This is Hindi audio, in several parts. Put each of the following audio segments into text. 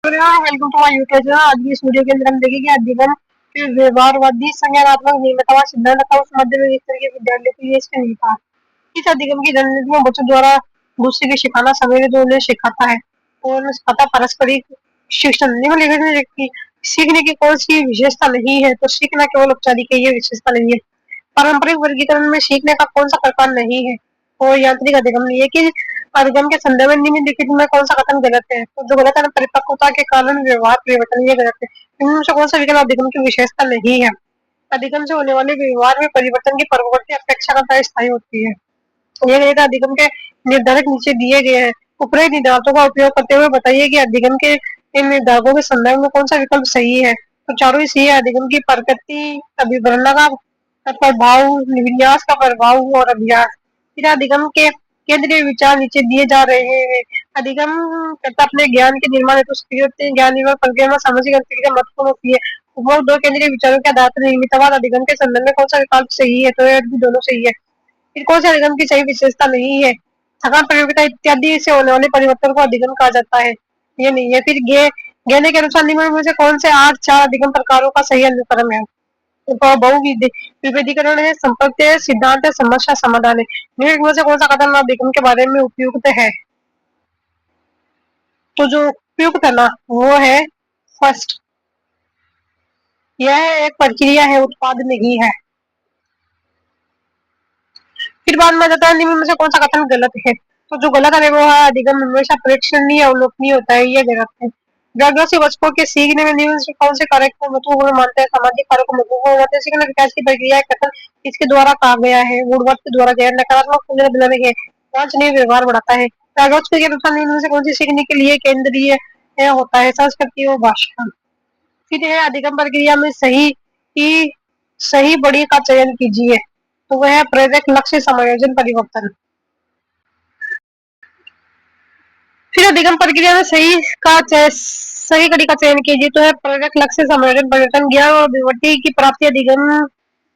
Welcome to my YouTube channel. आज की इस वीडियो के अंदर हम देखेंगे अध्ययन के व्यवहारवादी संज्ञानात्मक निर्मितवा सिद्धांत का उस मध्य में इस तरह के विद्यालय के लिए इसके निहितार्थ। इस अध्ययन की रणनीति में बच्चों द्वारा दूसरे को सिखाना समय जो उन्हें सिखाता है और उन्हें सिखाता पारस्परिक शिक्षण निम्नलिखित में कि सीखने की कौन सी विशेषता नहीं है, तो सीखना केवल औपचारिक है, ये विशेषता नहीं है। पारंपरिक वर्गीकरण में सीखने का कौन सा प्रकार नहीं है, और यांत्रिक अधिगम नहीं है कि अधिगम के संदर्भ में निम्नलिखित में कौन सा कथन गलत है। तो जो गलत है ना, परिपक्वता के कारण व्यवहार परिवर्तन, ये गलत है। इनमें से कौन सा विकल्प अधिगम की विशेषता नहीं है। अधिगम से होने वाले व्यवहार में परिवर्तन की प्रवृत्ति अपेक्षाकृत स्थायी होती है। ये गलत अधिगम के निर्धारक नीचे दिए गए हैं। उपरोक्त निर्धारकों का उपयोग करते हुए बताइए कि अधिगम के इन निर्धारकों के संदर्भ में कौन सा विकल्प सही है। तो चारों ही सही है। अधिगम की प्रकृति, अभिवरण का प्रभाव, विन्यास का प्रभाव और अभ्यास। फिर अधिगम के केंद्रीय विचार नीचे दिए जा रहे हैं। अधिगम करता अपने ज्ञान के निर्माण हेतु सक्रिय होते हैं। ज्ञान निर्माण प्रक्रिया में सामाजिक अंतरिक्ष महत्वपूर्ण होती है। उपरोक्त दो केंद्रीय विचारों के आधार पर निर्मितवाद अधिगम के संदर्भ में कौन सा विकल्प सही है, तो ये भी दोनों सही है। फिर कौन सा अधिगम की सही विशेषता नहीं है। थकान, प्रयोगिता इत्यादि से होने वाले परिवर्तन को अधिगम कहा जाता है, ये नहीं है। फिर गहने के अनुसार निम्न में से कौन से 8 अधिगम प्रकारों का सही अनुक्रम है। विभेदीकरण है, संपर्क है, सिद्धांत है, समस्या समाधान है। निम्न में से कौन सा कथन अधिगम के बारे में उपयुक्त है। तो जो उपयुक्त है ना, वो है फर्स्ट, यह एक प्रक्रिया है, उत्पाद नहीं है। फिर बाद में जाता है निम्न में से कौन सा कथन गलत है। तो जो गलत है वो है अधिगम हमेशा प्रेक्षणीय अवलोकनीय होता है, ये गलत है। जागृत बच्चों के सीखने में निम्न से कौन से कारक को महत्वपूर्ण मानते हैं। सामाजिक कारक को महत्वपूर्ण मानते हैं। सीखने विकास की प्रक्रिया कथन इसके द्वारा कहा गया है। गुणवत्ता के द्वारा गया नकारात्मक दिलाने के वांछनीय व्यवहार बढ़ाता है। जागृत के अनुसार निम्न में से कौन सी सीखने के लिए केंद्रीय होता है। संस्कृति और भाषा। फिर है अधिगम प्रक्रिया में सही बड़ी का चयन कीजिए। तो वह है प्रेरक लक्ष्य समायोजन परिवर्तन। फिर अधिगम प्रक्रिया में सही कड़ी का चयन कीजिए। तो है प्रेरक लक्ष्य समायोजन परिवर्तन। ज्ञान और विवर्ती की प्राप्ति अधिगम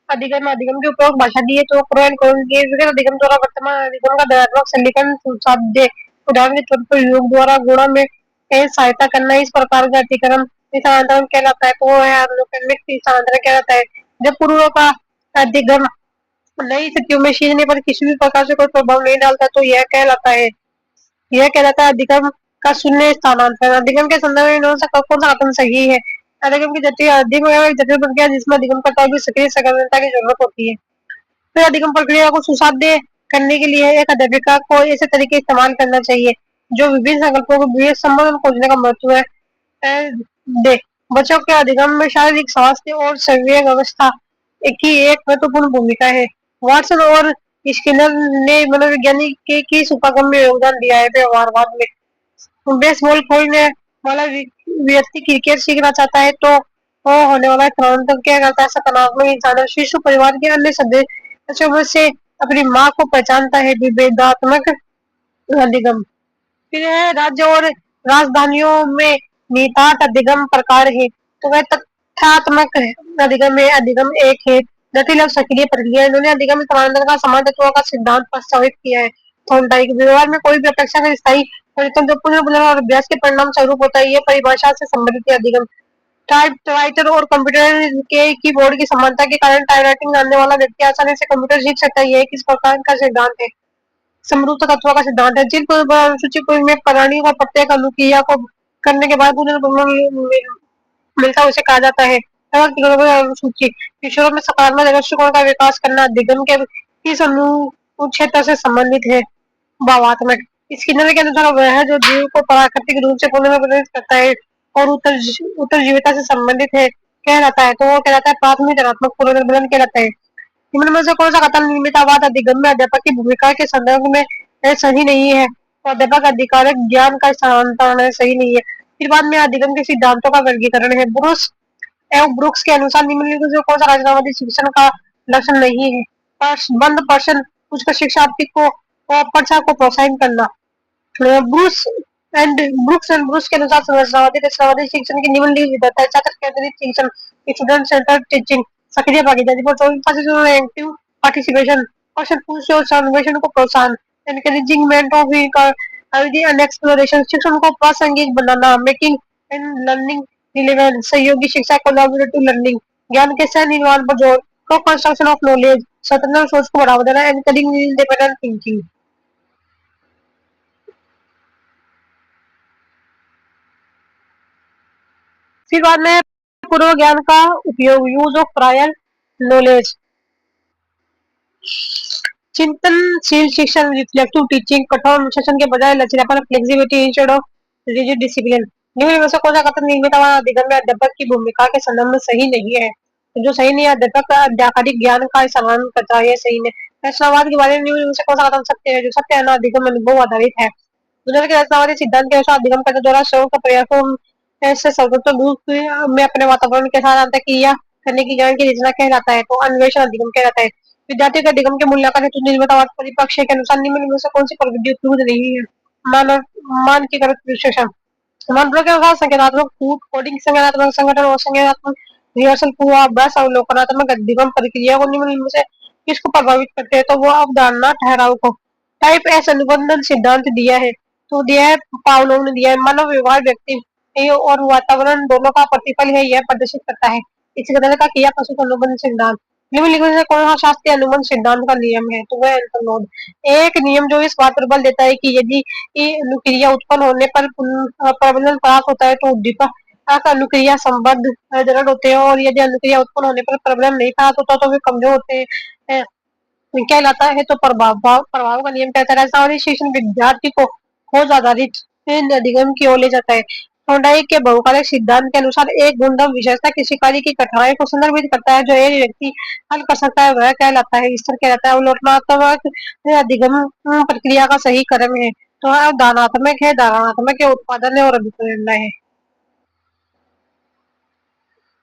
अधिगम अधिगम के उपयोग भाषा दिए। तो अधिगम द्वारा वर्तमान अधिगम का दयात्मक संलिखन सुसाध्य। उदाहरण के तौर पर योग द्वारा गुणा में सहायता करना, इस प्रकार का अतिक्रम स्थानांतरण कहलाता है। तो वो है अवलोकनिक स्थानांतरण कहलाता है। जब पूर्व का अधिगम नई स्थितियों में सीखने पर किसी भी प्रकार से कोई प्रभाव नहीं डालता, तो यह कहलाता है अधिगम का शून्य स्थानांतरण। अधिगम के संदर्भ में कौन सा कथन सही है। अधिगम की जटिल प्रक्रिया जिसमें अधिगम करता भी सक्रिय संलग्नता की जरूरत होती है। फिर अधिगम प्रक्रिया को सुसाध्य करने के लिए एक अध्यापिका को ऐसे तरीके इस्तेमाल करना चाहिए जो विभिन्न संकल्पों को विवेक संबंध खोजने का महत्व है दे। बच्चों के अधिगम में शारीरिक स्वास्थ्य और संवेग अवस्था की एक महत्वपूर्ण भूमिका है। वाटसन और स्किनर ने मनोविज्ञानी के किस उपागम में योगदान दिया है व्यवहारवाद में। बेसबॉल खेलने वाला व्यक्ति क्रिकेट सीखना चाहता है, तो वो होने वाला स्थानांतरण क्या करता है। सकारात्मक इंसान शिशु परिवार के अन्य सदस्यों में से अपनी माँ को पहचानता है। विभेदात्मक अधिगम। फिर है राज्य और राजधानियों में निहितार्थ अधिगम प्रकार है। तो वह तथ्यात्मक अधिगम है। अधिगम एक है जटिल और सक्रिय प्रक्रिया। इन्होंने अधिगम समानांतर का समान तत्वों का सिद्धांत प्रस्तावित किया है। थॉर्नडाइक व्यवहार में कोई भी अपेक्षा का स्थायी परिवर्तन जो पुनर्बुलाव और अभ्यास के परिणाम स्वरूप होता है, यह परिभाषा से संबंधित है। अधिगम टाइपराइटर और कंप्यूटर के कीबोर्ड की समानता के कारण टाइपराइटिंग जानने वाला व्यक्ति आसानी से कंप्यूटर सीख सकता है। यह किस प्रकार का सिद्धांत है। समरूपता तत्व का सिद्धांत है। जिन सूची में प्राणी को प्रत्येक अनुक्रिया को करने के बाद मिलता उसे कहा जाता है सूची। किशोरों में सकारात्मक दृष्टिकोण का विकास करना अधिगम के किस अनुच्छेद से संबंधित है। भावात्मक। स्किनर के अनुसार वह है जो जीव को प्राकृतिक रूप से पुनर्निर्मित करता है और उत्तरजीविता से संबंधित है कहलाता है। तो वो कहलाता है प्राथमिक धनात्मक पुनर्निर्माण कहलाता है। निम्न में से कौन सा कथन निर्मितवाद अधिगम में अध्यापक की भूमिका के संदर्भ में सही नहीं है। तो अध्यापक अधिकारक ज्ञान का स्थानांतरण सही नहीं है। फिर बाद में अधिगम के सिद्धांतों का वर्गीकरण है। ब्रुक्स के अनुसार निम्नलिखित में कौन सा रचनावादी शिक्षण का लक्षण नहीं है। बंद पर्सन उच्च शिक्षार्थी को प्रसार को प्रोत्साहित करना। ब्रुक्स के अनुसार रचनावादी शिक्षण की निम्नलिखित विधता है। छात्र केंद्रित शिक्षण, स्टूडेंट सेंटर्ड टीचिंग, सक्रिय भागीदारी एक्टिव पार्टिसिपेशन, क्वेश्चन पूछ और अन्वेषण को प्रोत्साहन, एनकरेजिंगमेंट ऑफ एक्सप्लोरेशन, शिक्षण को प्रासंगिक बनाना, मेकिंग एंड लर्निंग रिलेवेंस सहयोगी शिक्षा कोलैबोरेटिव लर्निंग ज्ञान के सह निर्माण पर जोर को कंस्ट्रक्शन ऑफ नॉलेज स्वतंत्र सोच को बढ़ावा देना एनकरिंग इंडिपेंडेंट थिंकिंग। फिर बाद में पूर्व ज्ञान का उपयोग यूज ऑफ प्रायर नॉलेज चिंतनशील शिक्षण रिफ्लेक्टिव टीचिंग कठोर अनुशासन के बजाय लचीलापन flexibility instead of rigid discipline. निम्न में से कौन सा कथन नियमित अधिगम में अध्यापक की भूमिका के संदर्भ में सही नहीं है? तो जो सही नहीं है अध्यापक अध्यापक ज्ञान का सम्मान करता है ये सही नहीं। रचनावाद के बारे में निम्न में से कौन सा कथन सत्य है? जो सत्य है ना अधिगम अनुभव आधारित है। दुनिया के रचनावादी सिद्धांत के अनुसार अधिगम करने द्वारा स्वयं का प्रयासों से सर्वोत्तम रूप में अपने वातावरण के साथ अंतःक्रिया करने की ज्ञान की रचना कहलाता है तो अन्वेषण अधिगम कहलाता है। विद्यार्थी के अधिगम के मूल्यांकन हेतु निर्मितवाद परिपक्ष के अनुसार निम्न में से कौन सी प्रविधि उपयुक्त नहीं है? मानव मानकीकृत विश्लेषण मानकों के अनुसार संज्ञानात्मक कूट कोडिंग संज्ञानात्मक संगठन और संज्ञानात्मक रिहर्सल पूर्वाभ्यास अवलोकनात्मक अधिगम प्रक्रिया को निम्न में से किसको प्रभावित करते हैं? तो वो अवधारणा ठहराव को। टाइप एस अनुबंधन सिद्धांत दिया है तो दिया है पावलोव ने दिया है मानव व्यवहार व्यक्ति और वातावरण दोनों का प्रतिफल है यह प्रदर्शित करता है। इसी तरह का किया पशु अनुबंध सिद्धांत निम्नलिखित में से कौन सा शास्त्रीय अनुबंध सिद्धांत का नियम है? तो वह एंटोनोड एक नियम जो इस बात पर बल देता है कि यदि ये अनुक्रिया उत्पन्न होने पर प्रबंधन प्राप्त होता है तो उद्दीपक अनुक्रिया संबद्ध दृढ़ होते हैं और यदि अनुक्रिया उत्पन्न होने पर प्रबंधन नहीं प्राप्त होता तो वे कमजोर होते हैं कहलाता है। तो प्रभाव प्रभाव का नियम कहता है राजस्थानी शिक्षण विद्यार्थी को खोज आधारित अधिगम की ओर ले जाता है। थॉर्नडाइक के बहुकारक सिद्धांत के अनुसार एक गुणधर्म विशेषता किसी कार्य की कठिनाई को संदर्भित करता है जो एक व्यक्ति हल कर सकता है वह कहलाता है स्तर कहलाता है। अवलोकनात्मक अधिगम प्रक्रिया का सही क्रम है तो दानात्मक है दानात्मक है उत्पादन है और अभिप्रेरणा है।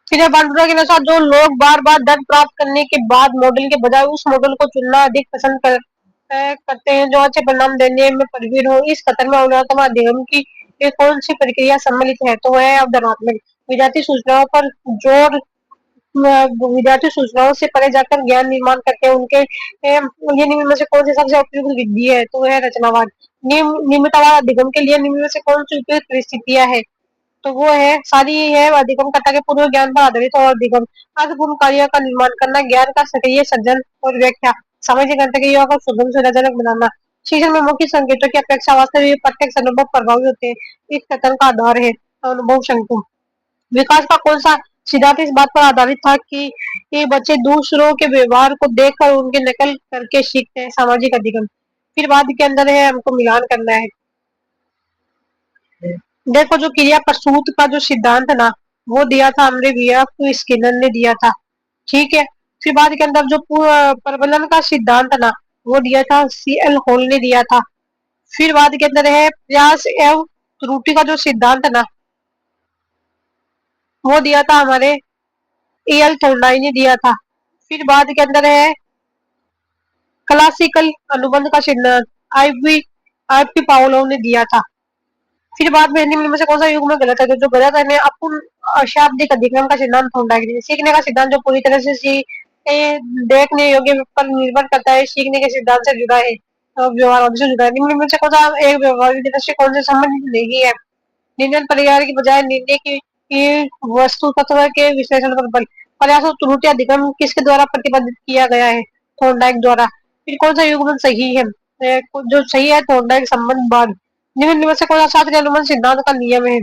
फिर बांडुरा के अनुसार जो लोग बार बार दंड प्राप्त करने के बाद मॉडल के बजाय उस मॉडल को चुनना अधिक पसंद करते हैं जो अच्छे परिणाम देने में प्रवीण हो इस कथन में अवलोकनात्मक अध्ययन की ये कौन सी प्रक्रिया सम्मिलित है? तो वह अवधारणात्मक विद्यार्थी सूचनाओं पर जोर विद्यार्थी सूचनाओं से परे जाकर ज्ञान निर्माण करते हैं उनके ये निम्न में से कौन सी सबसे उपयुक्त विधि है? तो वह रचनावाद नियमितवाद अधिगम के लिए निम्न में से कौन सी उपयुक्त परिस्थितियां है? तो वो है सारी है अधिगमकर्ता के पूर्व ज्ञान पर आधारित और अधिगम अर्थपूर्ण कार्य का निर्माण करना ज्ञान का सक्रिय सृजन और व्याख्या सामाजिक अंतर्क्रिया को सुगम सुविधाजनक बनाना शिक्षण में मुख्य संकेतों की अपेक्षा वास्तविक प्रत्यक्ष अनुभव प्रभावी होते हैं इस कथन का आधार है अनुभव शंकु। विकास का कौन सा सिद्धांत इस बात पर आधारित था कि ये बच्चे दूसरों के व्यवहार को देखकर उनकी नकल करके सीखते हैं सामाजिक अधिगम। फिर बाद के अंदर है हमको मिलान करना है। देखो जो क्रिया प्रसूत का जो सिद्धांत ना वो दिया था हमने स्किनर ने दिया था ठीक है। फिर बाद के अंदर जो प्रबलन का सिद्धांत ना वो दिया था सीएल होल ने दिया था। फिर बाद के अंदर है प्रयास एवं त्रुटि का जो सिद्धांत ना वो दिया था हमारे एल थोर्नडाई ने दिया था। फिर बाद के अंदर है क्लासिकल अनुबंध का सिद्धांत आईपी पावलोव ने दिया था। फिर बाद में निम्न में से कौन सा युग में गलत है? तो जो गलत है अपूर्ण अशाब्दिक अधिगम का सिद्धांत थॉर्नडाइक सीखने का सिद्धांत जो पूरी तरह से देखने योग्य पर निर्भर करता है सीखने के सिद्धांत से जुड़ा है व्यवहार से जुड़ा है। निम्न में से कौन सा एक व्यवहारिक दृष्टिकोण से संबंधित नहीं है? निर्णय परिहार की बजाय निर्णय की वस्तु तत्व के विश्लेषण पर बल प्रयास और त्रुटि अधिगम किसके द्वारा प्रतिबंधित किया गया है? थॉर्नडाइक द्वारा। फिर कौन सा युग्मन सही है? जो सही है थॉर्नडाइक संबंध बाद निम्न में से कौन सा शास्त्रीय अनुमान सिद्धांत का नियम है?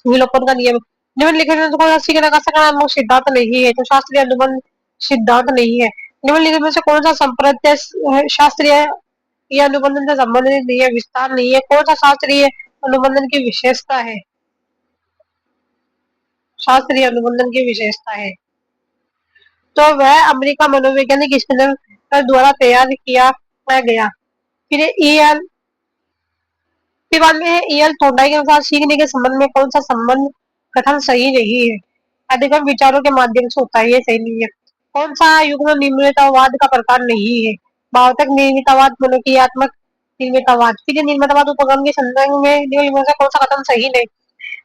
विलोपन का नियम निम्नलिखित में से कौन सा सीखने का सकारात्मक सिद्धांत नहीं है? तो शास्त्रीय अनुबंध सिद्धांत नहीं है। निम्नलिखित में से कौन सा संप्रत्य शास्त्रीय या अनुबंधन से संबंधित नहीं है विस्तार नहीं है? कौन सा शास्त्रीय अनुबंधन की विशेषता है? शास्त्रीय अनुबंधन की विशेषता है तो वह अमेरिका मनोवैज्ञानिक स्किनर द्वारा तैयार किया गया। फिर ईएल फिर बाद में ईएल थोर्नडाइक के अनुसार सीखने के संबंध में कौन सा संबंध कथन सही नहीं है? अधिगम विचारों के माध्यम से होता है ये सही नहीं है। कौन सा युग्म निर्मितवाद का प्रकार नहीं है? भावतक निर्मितवाद मनोक्रियात्मक निर्मितवाद। फिर निर्मितवाद उपगम के संदर्भ में निम्न में से कौन सा कथन सही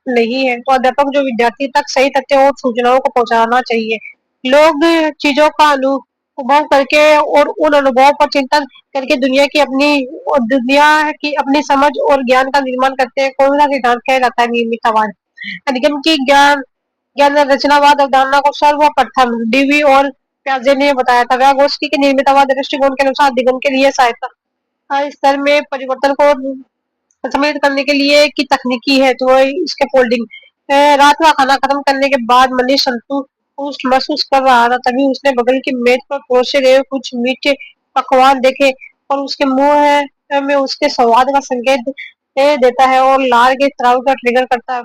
नहीं है? तो अध्यापक जो विद्यार्थी तक सही तथ्य और सूचनाओं को पहुंचाना चाहिए। लोग चीजों का अनुभव करके और उन अनुभवों पर चिंतन करके दुनिया की अपनी समझ और ज्ञान का निर्माण करते हैं। कौन सा सिद्धांत कहलाता है? निर्मितवाद। अधिगम की ज्ञान ज्ञान रचनावाद अवधारणा को सर्वप्रथम डीवी और प्याजे ने बताया था। व्यागोस्की के निर्मितवाद दृष्टिकोण के अनुसार अधिगम के लिए सहायता स्तर में परिवर्तन को सम्मिलित करने के लिए की तकनीकी है तो इसके फोल्डिंग रात का खाना खत्म करने के बाद मनीष संतुष्ट महसूस कर रहा था, तभी उसने बगल की मेज पर परोसे गए कुछ मीठे पकवान देखे और उसके मुंह में उसके स्वाद का संकेत देता है और लार के स्राव का ट्रिगर करता है,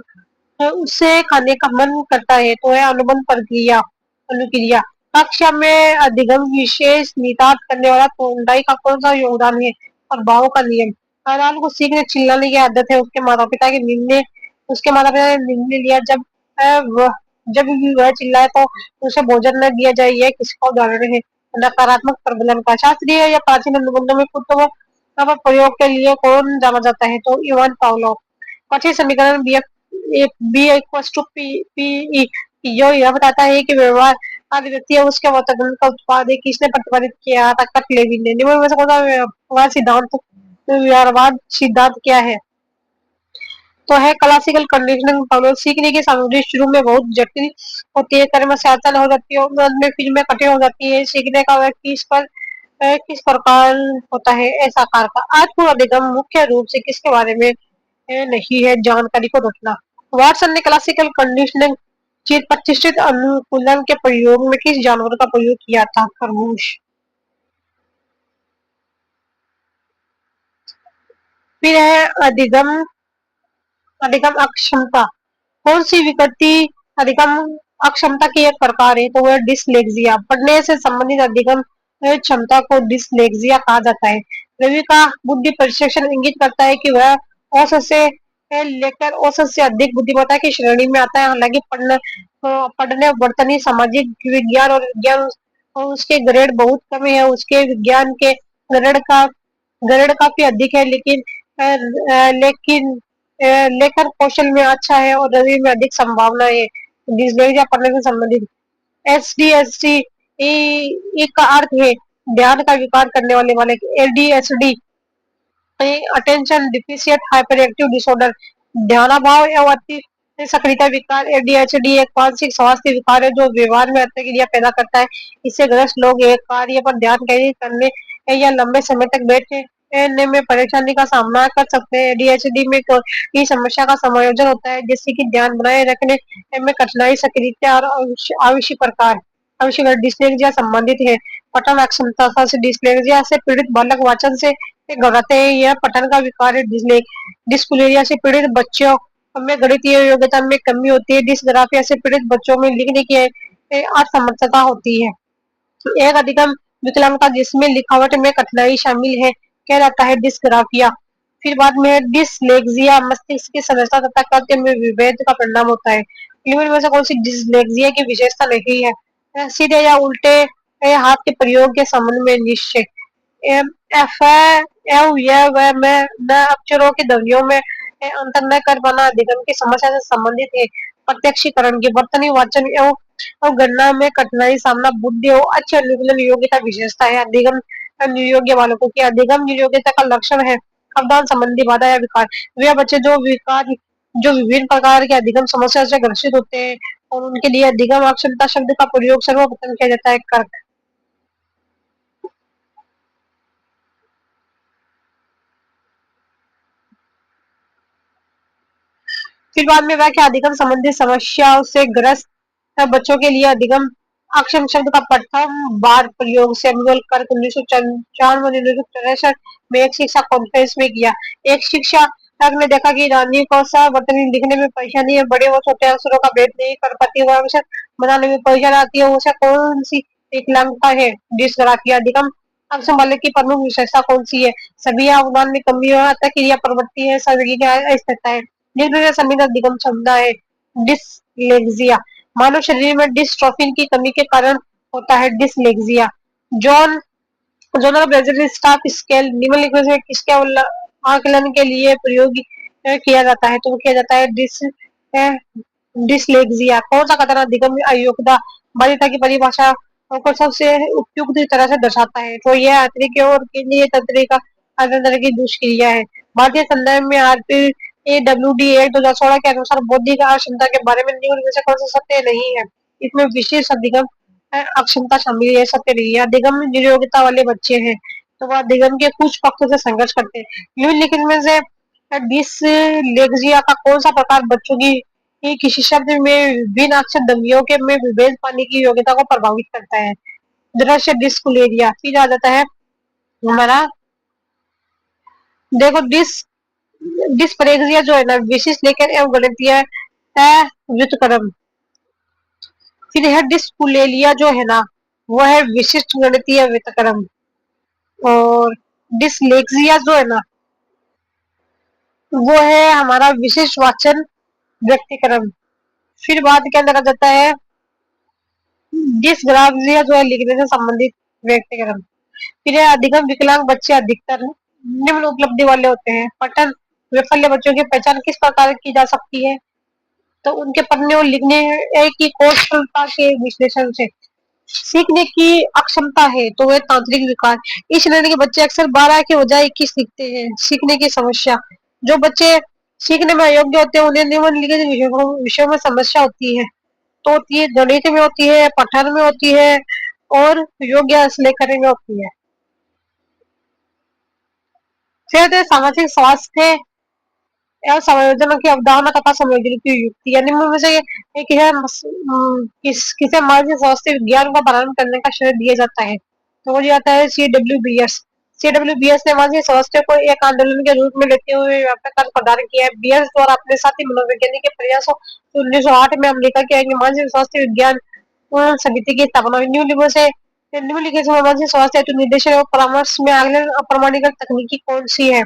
उससे खाने का मन करता है। तो है अनुबंध प्रक्रिया अनुक्रिया कक्षा में अधिगम विशेष निहितार्थ करने वाला थोंडाई का कौन सा योगदान है और भाव का नियम। हरहाल को सीखने चिल्लाने की आदत है। उसके माता पिता ने निर्णय लिया जब भी वह चिल्लाए तो उसे भोजन न दिया जाए। यह किसका उदाहरण है? नकारात्मक प्रबंधन का। शास्त्रीय या प्राचीन अनुबंधों में कुत्तों का प्रयोग के लिए कौन जाना जाता है? तो इवान पावलोव। कठिन समीकरण बी इक्वल्स टू पी जो यह बताता है कि व्यवहार आदि व्यक्ति है उसके वर्तन का उत्पाद है। किसने प्रतिपादित किया था? कट लेविन ने। निम्न में से कौन सा व्यवहार सिद्धांत व्यवहारवाद सिद्धांत क्या है? तो है क्लासिकल कंडीशनिंग। पावलोव। सीखने की सामग्री शुरू में बहुत जटिल होती है, क्रम से आसान हो जाती है और अंत में फिर में कठिन हो जाती है। सीखने का वह किस प्रकार होता है? ऐसा आकार का। आज पूरा अधिगम मुख्य रूप से किसके बारे में नहीं है? जानकारी को रखना। वाटसन ने क्लासिकल कंडीशनिंग चिर प्रतिष्ठित अनुकूलन के प्रयोग में किस जानवर का प्रयोग किया था? खरगोश। फिर है अधिगम अधिगम अक्षमता। कौन सी विकृति अधिगम अक्षमता की एक प्रकार है? तो वह डिसलेक्सिया। पढ़ने से संबंधित अधिगम क्षमता को डिसलेक्सिया कहा जाता है। रवि का बुद्धि प्रशिक्षण इंगित करता है कि वह औसत से लेकर औसत से अधिक बुद्धिमत्ता की श्रेणी में आता है। हालांकि पढ़ने वर्तनी सामाजिक विज्ञान और विज्ञान और उसके ग्रेड बहुत कम है। उसके विज्ञान के ग्रेड का ग्रेड काफी अधिक है, लेकिन लेखन कौशल में अच्छा है और रवि में अधिक संभावना है। डिसलेक्सिया पढ़ने से संबंधित। एसडीएसडी का अर्थ है ध्यान का विकार करने वाले। ADHD attention deficient hyper active disorder ध्यानाभाव एवं अति सक्रियता विकार। एडीएचडी एक मानसिक स्वास्थ्य विकार है जो व्यवहार में अतिक्रिया पैदा करता है। इससे ग्रस्त लोग एक कार्य पर ध्यान केंद्रित करने या लंबे समय तक बैठने में परेशानी का सामना कर सकते हैं। एडीएचडी में की समस्या का समायोजन होता है, जैसे कि ध्यान बनाए रखने में कठिनाई, सक्रियता और आवश्यक प्रकार आवश्यक। डिसलेक्सिया संबंधित है पठन अक्षमता से। डिसलेक्सिया से पीड़ित बालक वाचन से घबराते हैं, यह पठन का विकार है। डिस्कुलेरिया से पीड़ित बच्चों में गणितीय योग्यता में कमी होती है। डिसग्राफिया से पीड़ित बच्चों में लिखने की असमर्थता होती है। एक अधिगम विकलांगता जिसमें लिखावट में कठिनाई शामिल है क्या जाता है? डिसग्राफिया। फिर बाद में डिसलेक्सिया मस्तिष्क की संरचना तथा कद में विभेद का परिणाम होता है। इनमें में से कौन सी डिसलेक्सिया की विशेषता नहीं है? सीधे या उल्टे हाथ के प्रयोग के संबंध में निश्चय। एफ एव यह वह में न अक्षरों की ध्वनियों में अंतर न कर पाना अधिगम की समस्या से संबंधित है। प्रत्यक्षीकरण की वर्तनी वाचन एवं और गणना में कठिनाई सामना बुद्धि और अच्छी अनुकूलन योग्यता विशेषता है। अधिगम नियोग्य बालकों की अधिगम नियोग्यता का लक्षण है अवधान संबंधी बाधा या विकार। वे बच्चे जो विभिन्न प्रकार के अधिगम समस्या से ग्रसित होते हैं और उनके लिए अधिगम अक्षमता शब्द का प्रयोग सर्वप्रथम किया जाता है। कर्क। फिर बाद में व्याख्या अधिगम संबंधी समस्याओं से ग्रस्त बच्चों के लिए अधिगम अक्षम शब्द का प्रथम बार प्रयोग सैमुअल कर्क 1994 में एक शिक्षा कॉन्फ्रेंस में किया। एक शिक्षक ने देखा कि रानी को वर्तनी लिखने में परेशानी है, बड़े व छोटे अक्षरों का भेद नहीं कर पाती, वह अक्षर बनाने में परेशान आती है। उसे कौन सी विकलांगता है? डिस्ग्राफिया। अधिगम अक्षम बालक की प्रमुख विशेषता कौन सी है? सभी अवदान में कमी है, क्रिया प्रवृत्ति है, सभी की अस्थिरता है। निम्न सभी अधिगम क्षमता है। डिसलेक्सिया मानव शरीर में डिस्ट्रोफिन की कमी के कारण होता है। Dyslexia John zonal blazer staff scale निम्नलिखित में किसके आकलन के लिए प्रयोग किया जाता है? तो वो किया जाता है डिसलेक्सिया। कौन सा कथन अधिगम अयोग्यता बाध्यता की परिभाषा को सबसे उपयुक्त तरह से दर्शाता है? तो यह आंतरिक और केंद्रीय तंत्रिका अंतर की दुष्क्रिया है। भारतीय संदर्भ में आरपी AWD एक्ट 2016 के अनुसार बौद्धिक अक्षमता के बारे में निम्न में से कौन सा सत्य नहीं है? इसमें विशेष अधिगम अक्षमता शामिल है, सत्य नहीं है। अधिगम नियोग्यता वाले बच्चे हैं तो वह अधिगम के कुछ पक्षों से संघर्ष करते हैं। निम्नलिखित में से डिसलेक्सिया का कौन सा प्रकार बच्चों की किसी शब्द में विभिन्न अक्षर ध्वनियों के में विभेद पाने की योग्यता को प्रभावित करता है? दृश्य डिस्कुलेरिया। फिर आ जाता है हमारा, देखो डिस्परेक्सिया जो है ना, विशेष लेकर एवं गणितीय व्युत्क्रम। फिर है डिस्कुलेरिया जो है ना, वो है विशिष्ट गणितीय व्युत्क्रम। और डिसलेक्सिया जो है ना, वो है हमारा विशिष्ट वाचन व्यक्तिक्रम। फिर बाद के अंदर आ जाता है डिसग्राफिया जो है लिखने से संबंधित व्यक्तिक्रम। फिर है अधिगम विकलांग बच्चे अधिकतर निम्न उपलब्धि वाले होते हैं। पठन वैफल्य बच्चों की पहचान किस प्रकार की जा सकती है? तो उनके पढ़ने और लिखने की कौशलता के विश्लेषण से। सीखने की अक्षमता है तो वह तांत्रिक विकास। इस श्रेणी के बच्चे अक्सर 12 के बजाय 21 लिखते हैं। सीखने की समस्या, जो बच्चे सीखने में अयोग्य होते हैं उन्हें निम्नलिखित विषयों में समस्या होती है। तो होती है गणित में, होती है पठन में, होती है और योग्य लेखन में होती है। फिर सामाजिक स्वास्थ्य एवं समायोजन की अवधारणा तथा संयोजन की युक्ति, यानी में से एक है किसे मानसिक स्वास्थ्य विज्ञान का प्रारंभ करने का श्रेय दिया जाता है? तो वो जाता है CWBS। CWBS ने मानसिक स्वास्थ्य को एक आंदोलन के रूप में लेते हुए व्यापक कार्य प्रदान किया है। बीएस द्वारा अपने साथी मनोवैज्ञानिक के प्रयासों 1908 में अमेरिका के मानसिक स्वास्थ्य विज्ञान समिति की स्थापना हुई। निम्नलिखित मानसिक स्वास्थ्य हेतु निर्देशन और परामर्श में अगले अप्रमाणित तकनीकी कौन सी है?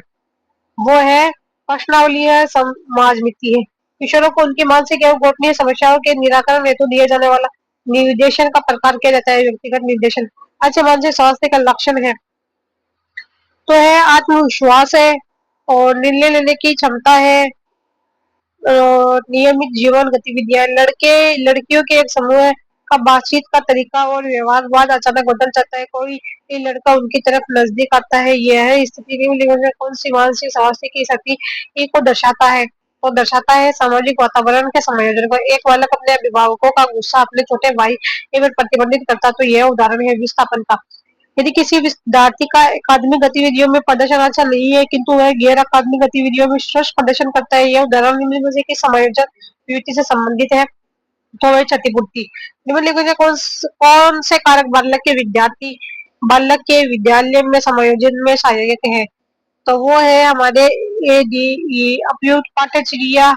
वो है प्रश्नावली है, समाज नीति है। किशोरों को उनकी मानसिक एवं गोपनीय समस्याओं के निराकरण हेतु दिए जाने वाला निर्देशन का प्रकार किया जाता है व्यक्तिगत निर्देशन। अच्छे मानसिक स्वास्थ्य का लक्षण है तो है आत्मविश्वास है और निर्णय लेने की क्षमता है और नियमित जीवन गतिविधियां। लड़के लड़कियों के एक समूह का बातचीत का तरीका और व्यवहार बाद अचानक बदल जाता है। कोई लड़का उनकी तरफ नजदीक आता है। यह स्थिति निम्नलिखित में कौन सी मानसिक स्वास्थ्य की स्थिति को दर्शाता है? तो दर्शाता है सामाजिक वातावरण के समायोजन को। एक बालक अपने अभिभावकों का गुस्सा अपने छोटे भाई पर प्रतिबंधित करता तो यह उदाहरण है विस्थापन का। यदि किसी विद्यार्थी का अकादमिक गतिविधियों में प्रदर्शन अच्छा नहीं है किंतु वह गैर अकादमिक गतिविधियों में श्रेष्ठ प्रदर्शन करता है, यह उदाहरण निम्न में से समायोजन प्रवृत्ति से संबंधित है। तो वह क्षतिपूर्ति। निम्नलिखित में कौन से कारक बालक के विद्यालय में समायोजन में सहायक है? तो वो है हमारे ADE उपयुक्त पाठ्यचर्या,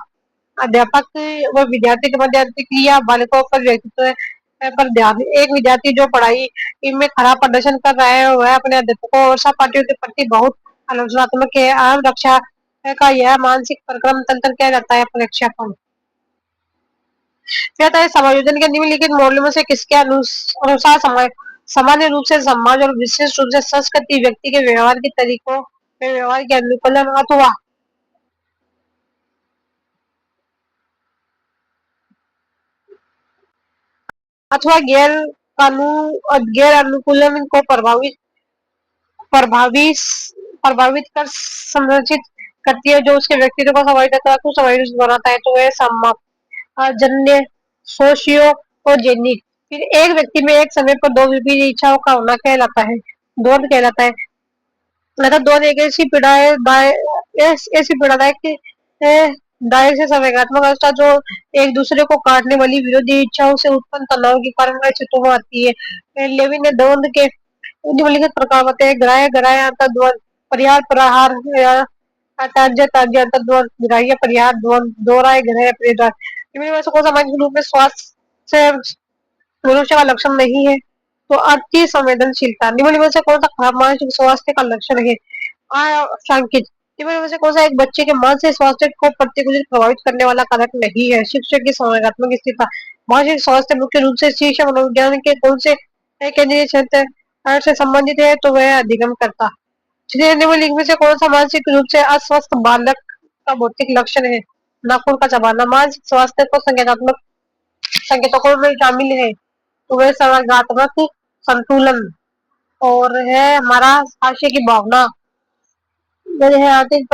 अध्यापक व विद्यार्थी के मध्य क्रिया, बालकों पर व्यक्तित्व पर ध्यान। एक विद्यार्थी जो पढ़ाई इनमें खराब प्रदर्शन कर रहा है वह अपने अध्यापकों और सहपाठियों के प्रति बहुत आलोचनात्मक है। आम रक्षा का यह मानसिक परिक्रम तंत्र क्या जाता है? प्रेक्षापण कहता है। समायोजन के निम्नलिखित मॉडलों में से किसके अनुसार सामान्य रूप से समाज और विशेष रूप से संस्कृति व्यक्ति के व्यवहार के तरीकों में व्यवहार के अनुकूलन अथवा गैर अनुकूलन को प्रभावी प्रभावित कर संरचित करती है, जो उसके व्यक्तित्व को समायोजित बनाता है। तो वह जन्य सोशियो और जेनिक। फिर एक व्यक्ति में एक समय पर दो विभिन्न इच्छाओं का होना कहलाता है द्वंद कहलाता है। मतलब द्वंद एक ऐसी पीड़ा है ऐसी पीड़ादायक दायक से संवेगात्मक अवस्था जो एक दूसरे को काटने वाली विरोधी इच्छाओं से उत्पन्न तनाव के कारण चित्तों में आती है। लेविन ने द्वंद के निम्नलिखित प्रकार बताए हैं। ग्राह्य ग्राह्य अंतर्द्वंद, परिहार प्रहार, ताज्य ताज्य अंतर्द्वंद, ग्राह्य परिहार द्वंद, दोहराए ग्रह परिहार। इनमें से कौन सा सामाजिक रूप में स्वास्थ्य से मनुष्य का लक्षण नहीं है? तो अति संवेदनशीलता। निम्न में से कौन सा खराब मानसिक स्वास्थ्य का लक्षण है? आशंकित। निम्न में से कौन सा एक बच्चे के मानसिक स्वास्थ्य को प्रतिकूल प्रभावित करने वाला कारक नहीं है? शिक्षक की संवेगात्मक स्थिरता। मानसिक स्वास्थ्य मुख्य रूप से शिक्षा मनोविज्ञान के कौन से केंद्रीय क्षेत्र से संबंधित है? तो वह अधिगम करता। निम्नलिखित में से कौन सा मानसिक रूप से अस्वस्थ बालक का भौतिक लक्षण है? नाखून का चबाना। मानसिक स्वास्थ्य को संज्ञानात्मक संकेतकों में शामिल है तो वह संवेगात्मक संतुलन और है हमारा हास्य की भावना, वह है आर्थिक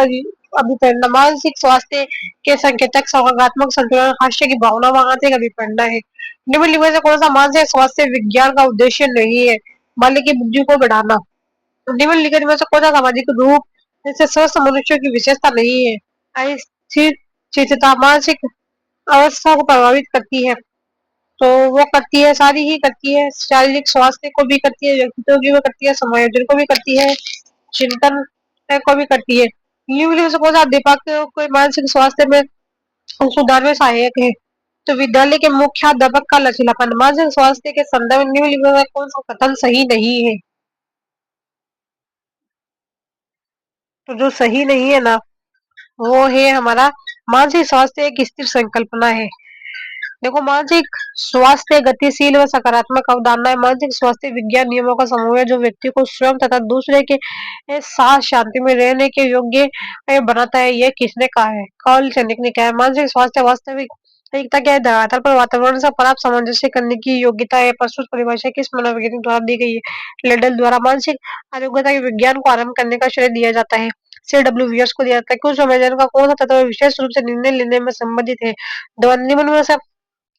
अभिप्रेरणा मानसिक स्वास्थ्य के संकेतक सकारात्मक संतुलन हास्य की भावना मानसिक अभिप्रेरणा है। निम्नलिखित में से कौन सा मानसिक स्वास्थ्य विज्ञान का उद्देश्य नहीं है, बल्कि बुद्धि को बढ़ाना। निम्नलिखित में से कौन सा सामाजिक रूप जैसे स्वस्थ मनुष्य की विशेषता नहीं है। अस्थिर चिंता मानसिक अवस्था को प्रभावित करती है, तो वो करती है, सारी ही करती है, शारीरिक स्वास्थ्य को भी करती है, व्यक्तित्व की भी करती है, समायोजन को भी करती है, चिंतन को भी करती है। निम्नलिखित से कौन सा अध्यापक को मानसिक स्वास्थ्य में सुधार में सहायक है। तो विद्यालय के मुख्याध्यापक का लचीलापन मानसिक स्वास्थ्य के संदर्भ में निम्नलिखित में कौन सा कथन सही नहीं है। तो जो सही नहीं है ना, वो है हमारा मानसिक स्वास्थ्य एक स्थिर संकल्पना है। देखो, मानसिक स्वास्थ्य गतिशील व सकारात्मक अवधारणा है। मानसिक स्वास्थ्य विज्ञान नियमों का समूह है जो व्यक्ति को स्वयं तथा दूसरे के साथ शांति में रहने के योग्य बनाता है। यह किसने कहा है? कार्ल सैनिक ने कहा है। मानसिक स्वास्थ्य वास्तविक एकता के आधार पर वातावरण से प्राप्त सामंजस्य करने की योग्यता है। प्रस्तुत परिभाषा किस मनोवैज्ञानिक द्वारा दी गई है? लेडल द्वारा। मानसिक आरोग्यता के विज्ञान को आरंभ करने का श्रेय दिया जाता है CWS को दिया जाता है। कुछ संवेदन का कौन सा तत्व विशेष रूप से निर्णय लेने में संबंधित है? निम्न में से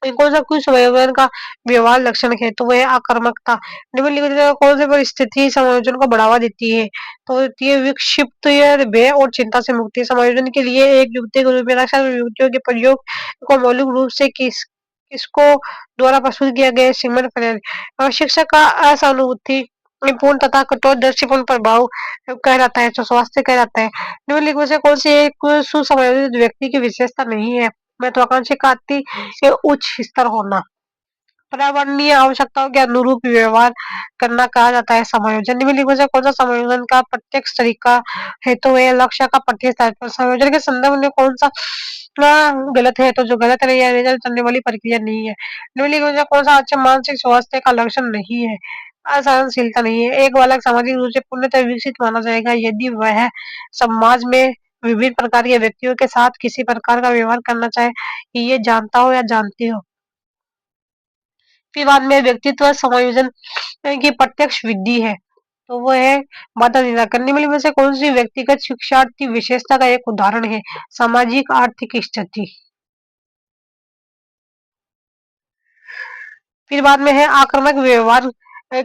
कौन सा कुछ संवेदन का व्यवहार लक्षण है? तो वह आक्रामकता। निम्नलिखित में कौन सी परिस्थिति समायोजन को बढ़ावा देती है? तो ये विक्षिप्त भय और चिंता से मुक्ति। समायोजन के लिए एक युक्ति के रूप में रक्षात्मक युक्तियों के प्रयोग को मौलिक रूप से किसको द्वारा प्रस्तुत किया गया? सिमन फ्रेड। शिक्षक का असहानुभूति पूर्ण तथा कठोर दृष्टिकोण प्रभाव कहलाता है, तो स्वास्थ्य कहलाता है। निम्नलिखित में से कौन सी एक सुसमायोजित व्यक्ति की विशेषता नहीं है? महत्वाकांक्षी का अति उच्च स्तर होना। पर्यावरणीय आवश्यकताओं के अनुरूप व्यवहार करना कहा जाता है समायोजन। निम्नलिखित में से कौन सा समायोजन का प्रत्यक्ष तरीका है? तो वह लक्ष्य का प्रत्यक्ष स्तर पर समायोजन के संदर्भ में कौन सा गलत है? तो जो गलत है या रिजल्ट करने वाली प्रक्रिया नहीं है। निम्नलिखित में से कौन सा अच्छा मानसिक स्वास्थ्य का लक्षण नहीं है? असहनशीलता नहीं है। एक बालक सामाजिक रूप से पूर्णतः विकसित माना जाएगा यदि वह समाज में विभिन्न प्रकार के व्यक्तियों के साथ किसी प्रकार का व्यवहार करना चाहे, ये जानता हो या जानती हो। फिर बाद में व्यक्तित्व समायोजन की प्रत्यक्ष विधि है, तो वो है बाधा निराकरण। निम्नलिखित में से कौन सी व्यक्तिगत शिक्षार्थी विशेषता का एक उदाहरण है? सामाजिक आर्थिक स्थिति। फिर बाद में है आक्रामक व्यवहार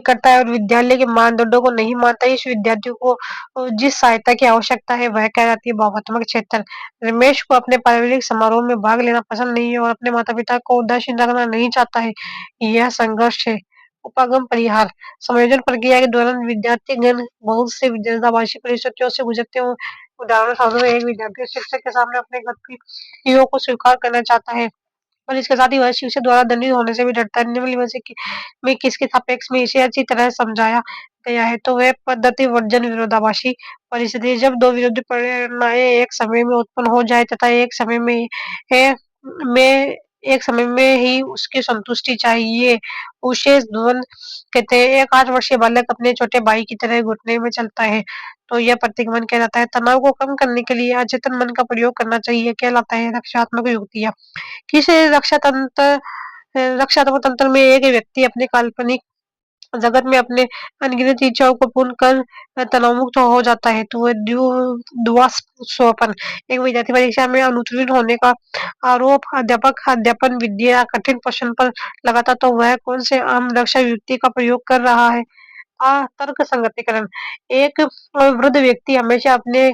करता है और विद्यालय के मानदंडों को नहीं मानता। इस विद्यार्थी को जिस सहायता की आवश्यकता है वह कहलाती है भावात्मक क्षेत्र। रमेश को अपने पारिवारिक समारोह में भाग लेना पसंद नहीं है और अपने माता पिता को उदासीन रखना नहीं चाहता है। यह संघर्ष है। उपागम परिहार समायोजन प्रक्रिया के दौरान विद्यार्थीगण बहुत से विरोधाभासी परिस्थितियों से गुजरते हैं। उदाहरण स्वरूप एक विद्यार्थी शिक्षक के सामने अपने गलतियों को स्वीकार करना चाहता है और इसके साथ ही वह शिक्षक द्वारा दंडित होने से भी डरता है। निम्नलिखित में से में किसके सापेक्ष में इसे अच्छी तरह समझाया गया है? तो वह पद्धति वर्जन विरोधाभासी परिस्थिति है। जब दो विरोधी प्रेरणाएं एक समय में उत्पन्न हो जाए तथा है में एक समय में ही उसकी संतुष्टि चाहिए, उसे द्वंद कहते हैं। एक 8 वर्षीय बालक अपने छोटे भाई की तरह घुटने में चलता है, तो यह प्रतिगमन कहलाता है। तनाव को कम करने के लिए अचेतन मन का प्रयोग करना चाहिए, कहलाता है रक्षात्मक युक्तियाँ। किसी रक्षात्मक तंत्र में एक व्यक्ति अपने काल्पनिक जगत में अपने अनगिनत इच्छाओं को पूर्ण कर तनाव मुक्त हो जाता है, तो वह दुआस्वपन। एक विद्यार्थी परीक्षा में अनुत्तीर्ण होने का आरोप अध्यापक अध्यापन विद्या कठिन प्रश्न पर लगाता, तो वह कौन से आम रक्षा युक्ति का प्रयोग कर रहा है? तर्क संगतिकरण। एक वृद्ध व्यक्ति हमेशा अपने